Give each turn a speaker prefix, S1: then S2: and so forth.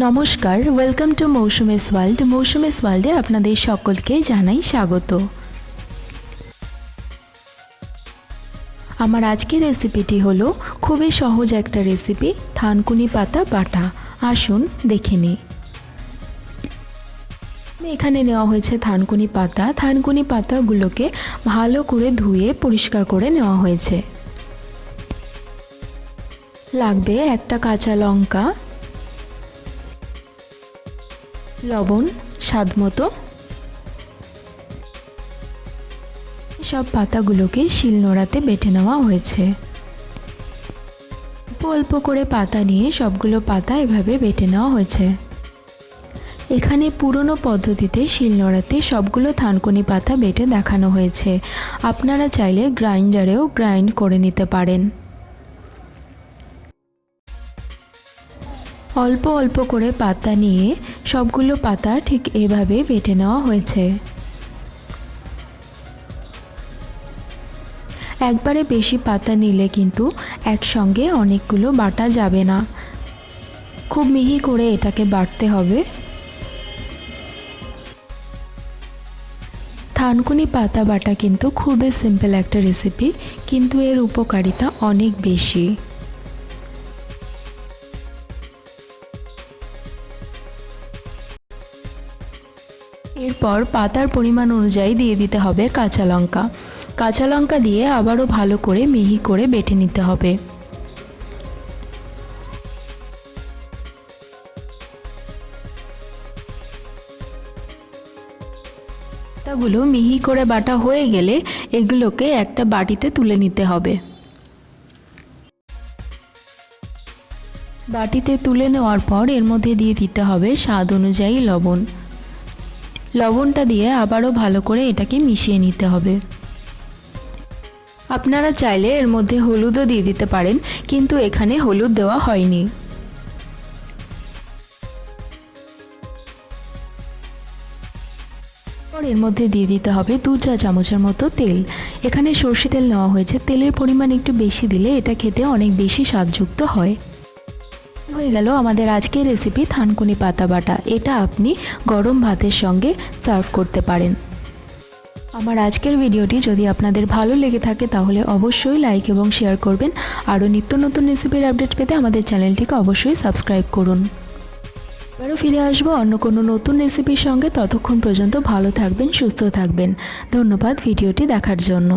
S1: নমস্কার, welcome to Mousumi's world. Mousumi's ওয়ার্ল্ডে আপনাদের সকলকে জানাই স্বাগত। আমার আজকের রেসিপিটি হলো খুবই সহজ একটা রেসিপি, থানকুনি পাতা বাটা। আসুন দেখে নিই। এখানে নেওয়া হয়েছে থানকুনি পাতা। থানকুনি পাতাগুলোকে ভালো করে ধুয়ে পরিষ্কার করে নেওয়া হয়েছে। লাগবে একটা কাঁচা লঙ্কা, লবণ স্বাদ মতো। সব পাতাগুলোকে শিলনোড়াতে বেটে নেওয়া হয়েছে। অল্প করে পাতা নিয়ে সবগুলো পাতা এভাবে বেটে নেওয়া হয়েছে। এখানে পুরনো পদ্ধতিতে শিলনোড়াতে সবগুলো থানকুনি পাতা বেটে দেখানো হয়েছে। আপনারা চাইলে গ্রাইন্ডারেও গ্রাইন্ড করে নিতে পারেন। অল্প অল্প করে পাতা নিয়ে সবগুলো পাতা ঠিক এভাবে বেটে নেওয়া হয়েছে। একবারে বেশি পাতা নিলে কিন্তু একসঙ্গে অনেকগুলো বাটা যাবে না, খুব মিহি করে এটাকে বাটতে হবে। থানকুনি পাতা বাটা কিন্তু খুবই সিম্পল একটা রেসিপি, কিন্তু এর উপকারিতা অনেক বেশি। এরপর পাতার পরিমাণ অনুযায়ী দিয়ে দিতে হবে কাঁচা লঙ্কা। কাঁচা লঙ্কা দিয়ে আবারও ভালো করে মিহি করে বেটে নিতে হবে। পাতাগুলো মিহি করে বাটা হয়ে গেলে এগুলোকে একটা বাটিতে তুলে নিতে হবে। বাটিতে তুলে নেওয়ার পর এর মধ্যে দিয়ে দিতে হবে স্বাদ অনুযায়ী লবণ। লবণটা দিয়ে আবারও ভালো করে এটাকে মিশিয়ে নিতে হবে। আপনারা চাইলে এর মধ্যে হলুদও দিয়ে দিতে পারেন, কিন্তু এখানে হলুদ দেওয়া হয়নি। এর মধ্যে দিয়ে দিতে হবে 2 চা চামচের মতো তেল। এখানে সর্ষে তেল নেওয়া হয়েছে। তেলের পরিমাণ একটু বেশি দিলে এটা খেতে অনেক বেশি স্বাদযুক্ত হয়। হয়ে গেল আমাদের আজকের রেসিপি থানকুনি পাতা বাটা। এটা আপনি গরম ভাতের সঙ্গে সার্ভ করতে পারেন। আমার আজকের ভিডিওটি যদি আপনাদের ভালো লেগে থাকে তাহলে অবশ্যই লাইক এবং শেয়ার করবেন। আরও নিত্য নতুন রেসিপির আপডেট পেতে আমাদের চ্যানেলটিকে অবশ্যই সাবস্ক্রাইব করুন। এবারও ফিরে আসবো অন্য কোনো নতুন রেসিপির সঙ্গে। ততক্ষণ পর্যন্ত ভালো থাকবেন, সুস্থ থাকবেন। ধন্যবাদ ভিডিওটি দেখার জন্য।